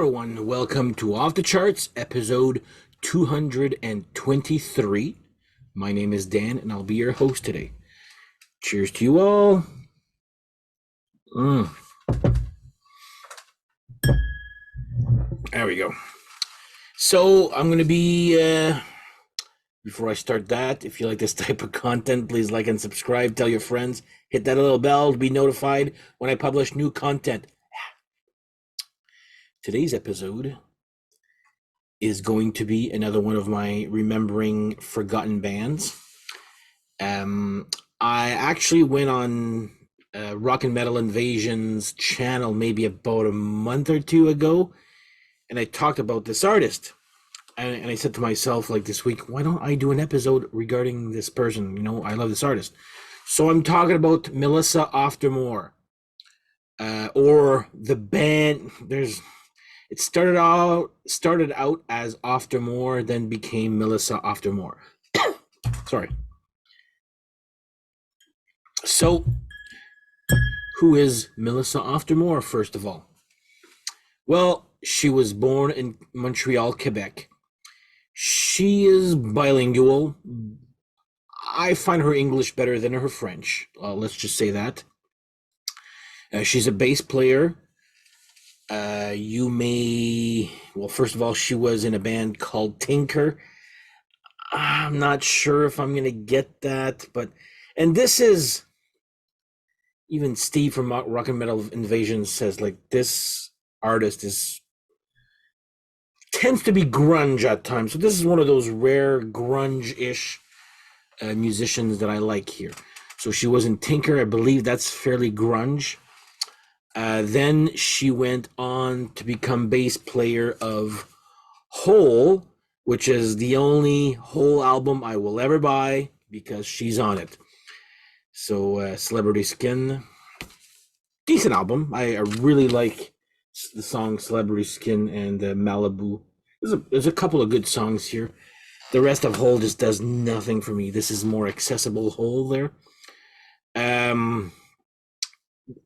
everyone. Welcome to Off the Charts, episode 223. My name is Dan, and I'll be your host today. Cheers to you all. There we go. So, I'm going to be, before I start that, if you like this type of content, please like and subscribe, tell your friends, hit that little bell to be notified when I publish new content. Today's episode is going to be another one of my remembering forgotten bands. I actually went on Rock and Metal Invasion's channel maybe about a month or two ago, and I talked about this artist. And I said to myself, like, this week, why don't I do an episode regarding this person? You know, I love this artist. So I'm talking about Melissa Auf Der Maur, or the band. It started out as Auf Der Maur, then became Melissa Auf Der Maur. Sorry. So, who is Melissa Auf Der Maur, first of all? Well, she was born in Montreal, Quebec. She is bilingual. I find her English better than her French. Let's just say that. She's a bass player. First of all, she was in a band called Tinker. I'm not sure if I'm going to get that, and this is, even Steve from Rock and Metal Invasion says, like, this artist tends to be grunge at times. So this is one of those rare grunge-ish musicians that I like here. So she was in Tinker. I believe that's fairly grunge. Then she went on to become bass player of Hole, which is the only Hole album I will ever buy because she's on it. So Celebrity Skin, decent album. I really like the song Celebrity Skin and Malibu. There's a couple of good songs here. The rest of Hole just does nothing for me. This is more accessible Hole there.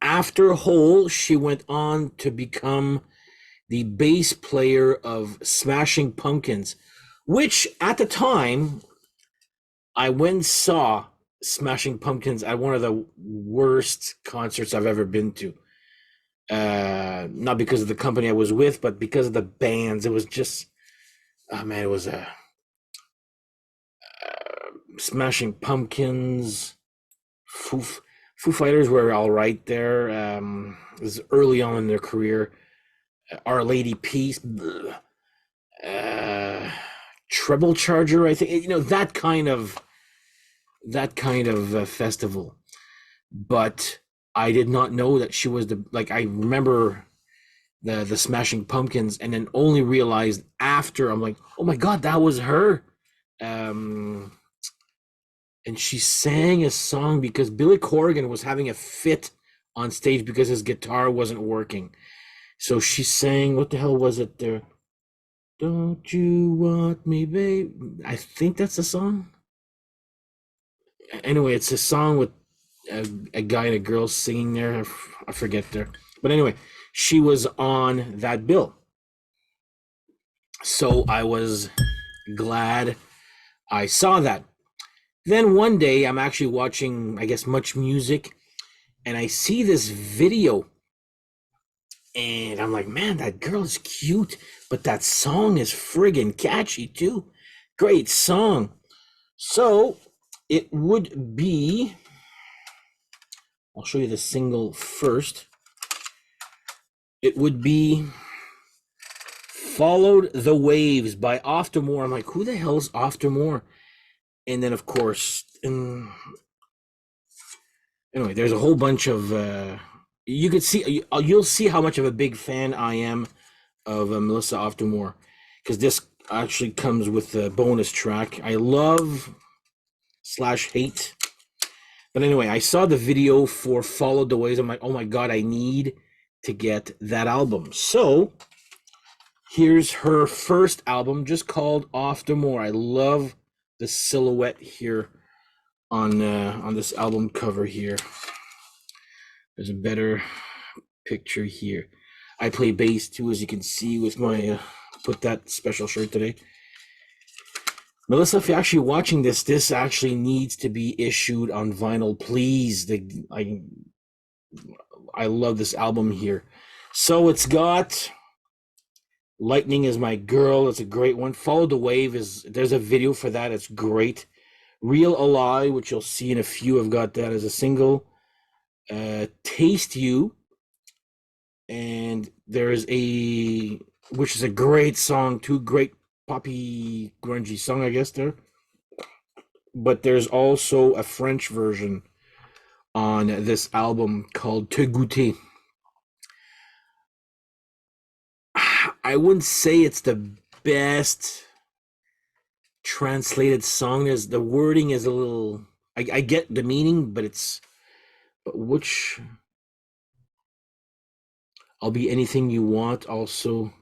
After Hole, she went on to become the bass player of Smashing Pumpkins, which at the time, I went and saw Smashing Pumpkins at one of the worst concerts I've ever been to. Not because of the company I was with, but because of the bands. It was just, oh man, it was Smashing Pumpkins, Foo Fighters were all right there. It was early on in their career. Our Lady Peace, Treble Charger, I think, that kind of festival. But I did not know that she was I remember the Smashing Pumpkins, and then only realized after, I'm like, oh my God, that was her. And she sang a song because Billy Corgan was having a fit on stage because his guitar wasn't working. So she sang, what the hell was it there? Don't you want me, babe? I think that's the song. Anyway, it's a song with a guy and a girl singing there. I forget there. But anyway, she was on that bill. So I was glad I saw that. Then one day, I'm actually watching, I guess, Much Music, and I see this video, and I'm like, man, that girl is cute, but that song is friggin' catchy too. Great song. So it would be, I'll show you the single first. It would be Followed the Waves by Auf Der Maur. I'm like, who the hell is Auf Der Maur? And then, of course, anyway, there's a whole bunch of, you could see, you'll see how much of a big fan I am of Melissa Auf Der Maur, because this actually comes with a bonus track. I love / hate. But anyway, I saw the video for Follow the Waves. I'm like, oh my God, I need to get that album. So here's her first album, just called Auf Der Maur. I love the silhouette here on this album cover here. There's a better picture here. I play bass too, as you can see with my put that special shirt today. Melissa, if you're actually watching this, this actually needs to be issued on vinyl, please. I love this album here. So it's got Lightning is My Girl. It's a great one. Follow the Wave there's a video for that. It's great. Real Ally, which you'll see in a few, I've got that as a single. Taste You, and there's which is a great song, too. Great poppy grungy song, I guess there. But there's also a French version on this album called Te Goûter. I wouldn't say it's the best translated song. The wording is a little. I get the meaning, but which I'll Be Anything You Want. Also,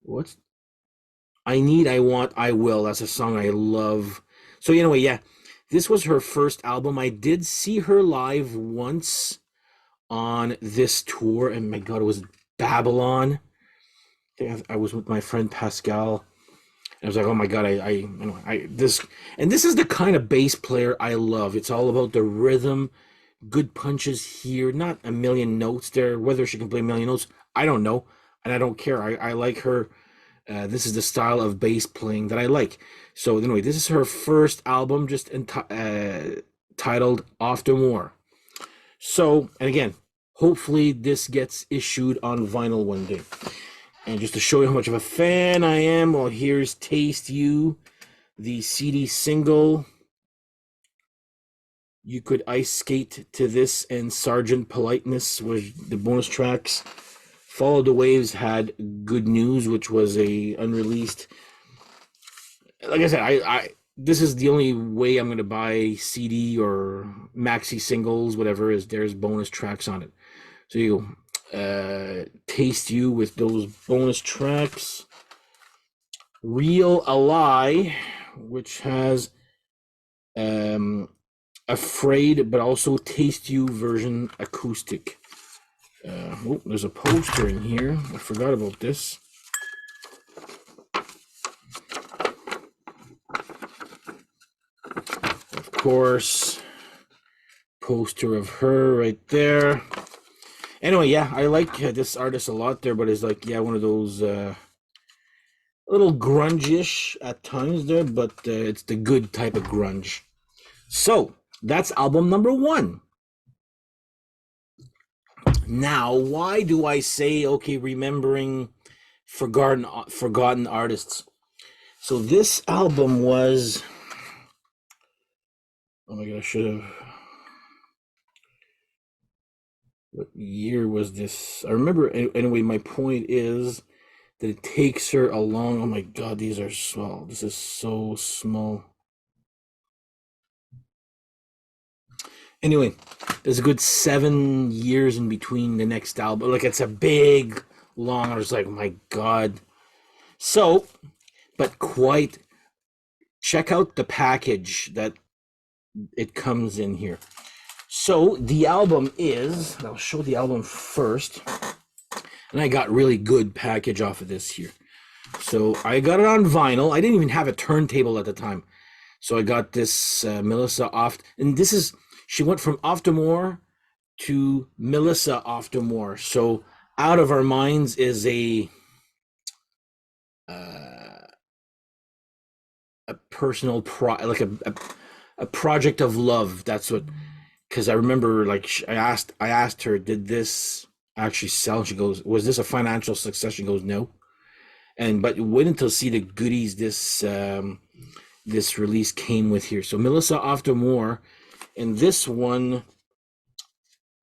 what I Need, I Want, I Will. That's a song I love. So anyway, yeah, this was her first album. I did see her live once on this tour, and my God, it was Babylon. I was with my friend Pascal. And I was like, oh my God, this is the kind of bass player I love. It's all about the rhythm, good punches here, not a million notes there. Whether she can play a million notes, I don't know, and I don't care. I like her. This is the style of bass playing that I like. So anyway, this is her first album, just titled Auf Der Maur. So, and again, hopefully this gets issued on vinyl one day. And just to show you how much of a fan I am, well, here's Taste You, the CD single. You Could Ice Skate to This, and Sergeant Politeness was the bonus tracks. Follow the Waves had Good News, which was a unreleased. Like I said, this is the only way I'm going to buy CD or maxi singles, whatever, is there's bonus tracks on it. So you go. Taste You with those bonus tracks. Real Ally, which has Afraid, but also Taste You version acoustic. There's a poster in here. I forgot about this. Of course, poster of her right there. Anyway, yeah, I like this artist a lot there, but it's like, yeah, one of those a little grunge-ish at times there, but it's the good type of grunge. So that's album number 1. Now, why do I say, okay, remembering forgotten artists? So this album was, oh my God, I should have. What year was this? I remember, anyway, my point is that it takes her along. Oh my God, these are small. This is so small. Anyway, there's a good 7 years in between the next album. Like, it's a big, long, I was like, oh my God. So, but check out the package that it comes in here. So the album is, I'll show the album first, and I got really good package off of this here. So I got it on vinyl. I didn't even have a turntable at the time. So I got this Melissa and this is, she went from Auf Der Maur to Melissa Auf Der Maur. So Out of Our Minds is a personal like a project of love. That's what, because I remember, like, I asked her, did this actually sell? She goes, was this a financial success? She goes, no. But wait until see the goodies this release came with here. So Melissa Auf Der Maur, and this one,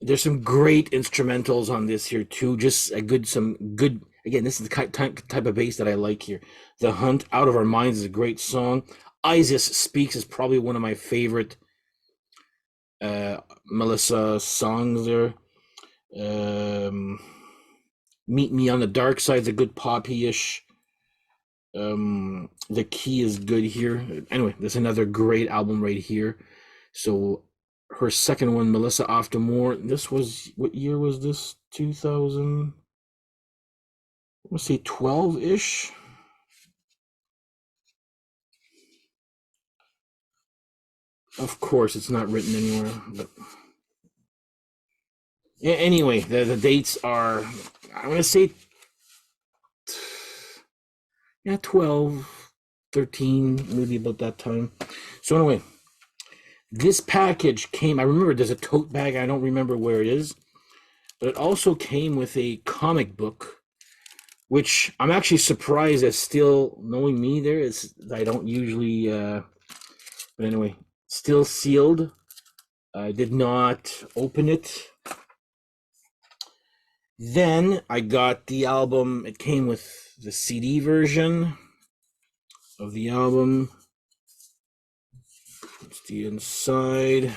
there's some great instrumentals on this here too. Just some good. Again, this is the type of bass that I like here. The Hunt, Out of Our Minds is a great song. Isis Speaks is probably one of my favorite Melissa songs there. Meet Me on the Dark Side is a good poppy-ish. The Key is good here. Anyway, there's another great album right here. So her second one, Melissa Auf Der Maur. This was, what year was this? 2000. Let's say 12-ish. Of course, it's not written anywhere, but anyway, the dates are, I'm gonna say, yeah, 12, 13, maybe about that time. So anyway, this package came, I remember there's a tote bag, I don't remember where it is, but it also came with a comic book, which I'm actually surprised at, still, knowing me there, is I don't usually, but anyway, still sealed. I did not open it. Then I got the album. It came with the CD version of the album. It's the inside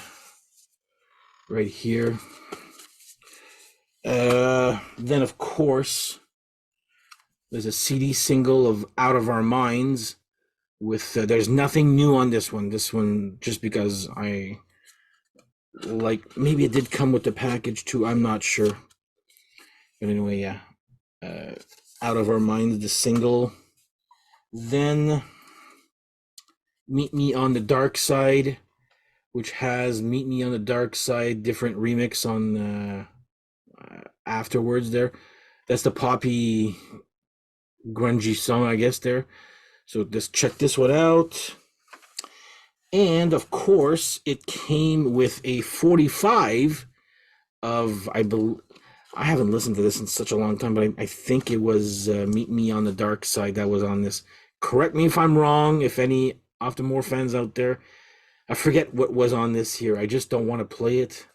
right here. Then, of course, there's a CD single of Out of Our Minds. With there's nothing new on this one. This one, just because I like, maybe it did come with the package too. I'm not sure. But anyway, yeah. Out of Our Minds, the single. Then Meet Me on the Dark Side, which has Meet Me on the Dark Side, different remix on afterwards there. That's the poppy grungy song, I guess, there. So just check this one out. And of course, it came with a 45 of, I haven't listened to this in such a long time, but I think it was Meet Me on the Dark Side that was on this. Correct me if I'm wrong, if any Auf Der Maur fans out there. I forget what was on this here. I just don't want to play it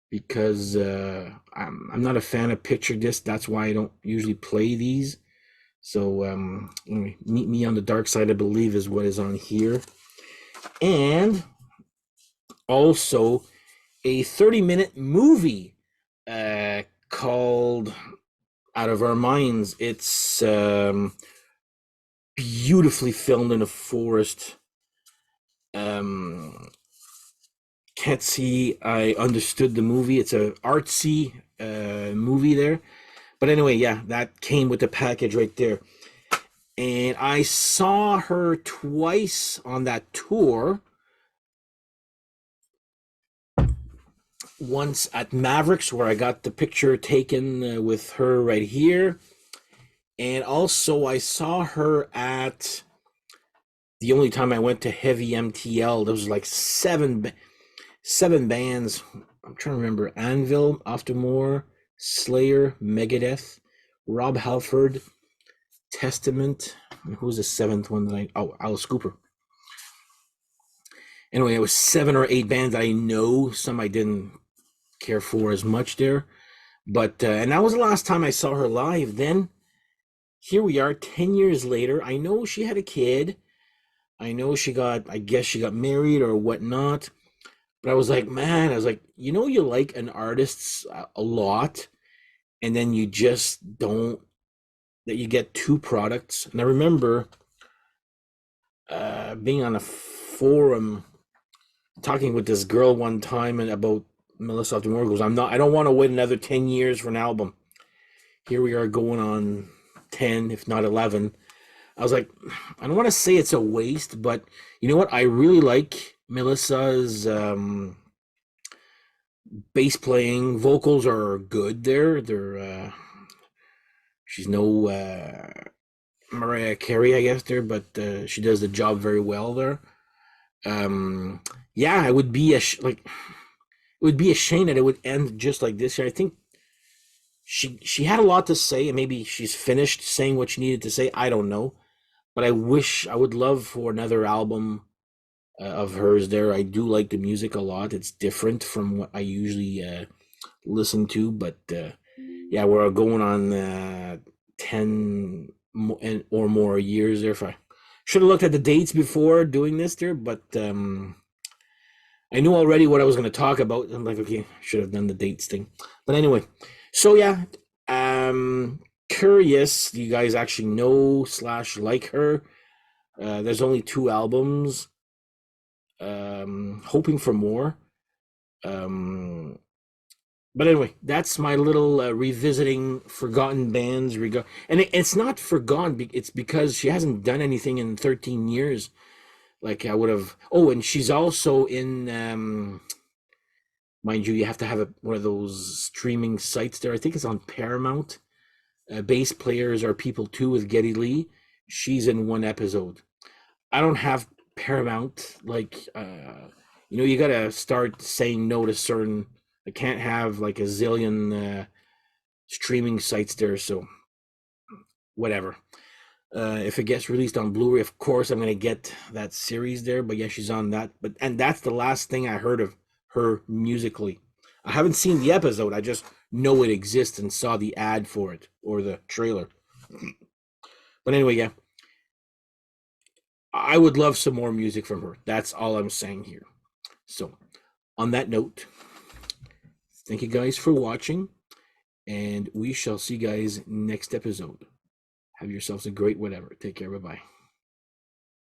because I'm not a fan of picture disc. That's why I don't usually play these. So anyway, Meet Me on the Dark Side, I believe, is what is on here. And also a 30-minute movie called Out of Our Minds. It's beautifully filmed in a forest. Can't see I understood the movie. It's a artsy movie there. But anyway, yeah, that came with the package right there. And I saw her twice on that tour. Once at Mavericks, where I got the picture taken with her right here. And also I saw her at, the only time I went to Heavy MTL, there was like seven bands. I'm trying to remember. Anvil, Auf Der Maur, Slayer, Megadeth, Rob Halford, Testament. And who was the seventh one that Alice Cooper. Anyway, it was 7 or 8 bands I know. Some I didn't care for as much there. But, and that was the last time I saw her live. Then, here we are, 10 years later. I know she had a kid. I know I guess she got married or whatnot. But I was like, man, you like an artist a lot, and then you just don't, that you get two products. And I remember being on a forum talking with this girl one time and about Melissa Auf Der Maur. Goes, I don't want to wait another 10 years for an album. Here we are going on 10, if not 11. I was like, I don't want to say it's a waste, but you know what? I really like Melissa's bass playing. Vocals are good there. She's no Mariah Carey, I guess, there, but she does the job very well there. Yeah, it would be it would be a shame that it would end just like this. I think she had a lot to say, and maybe she's finished saying what she needed to say. I don't know, but I would love for another album of hers there. I do like the music a lot. It's different from what I usually listen to, but yeah, we're going on 10 or more years there. If I should have looked at the dates before doing this there, but I knew already what I was going to talk about. I'm like, okay, should have done the dates thing. But anyway, so yeah, curious, do you guys actually know / like her? There's only 2 albums. Hoping for more. But anyway, that's my little revisiting forgotten bands. And it's not forgotten. It's because she hasn't done anything in 13 years. Like I would have. Oh, and she's also in. Mind you, you have to have one of those streaming sites there. I think it's on Paramount. Bass Players Are People Too with Geddy Lee. She's in one episode. I don't have Paramount. Like, you gotta start saying no to certain. I can't have like a zillion streaming sites there. So whatever. If it gets released on Blu-ray, of course I'm gonna get that series there. But yeah, she's on that. And that's the last thing I heard of her musically. I haven't seen the episode. I just know it exists and saw the ad for it or the trailer. But anyway, yeah, I would love some more music from her. That's all I'm saying here. So, on that note, thank you guys for watching, and we shall see you guys next episode. Have yourselves a great whatever. Take care. Bye bye.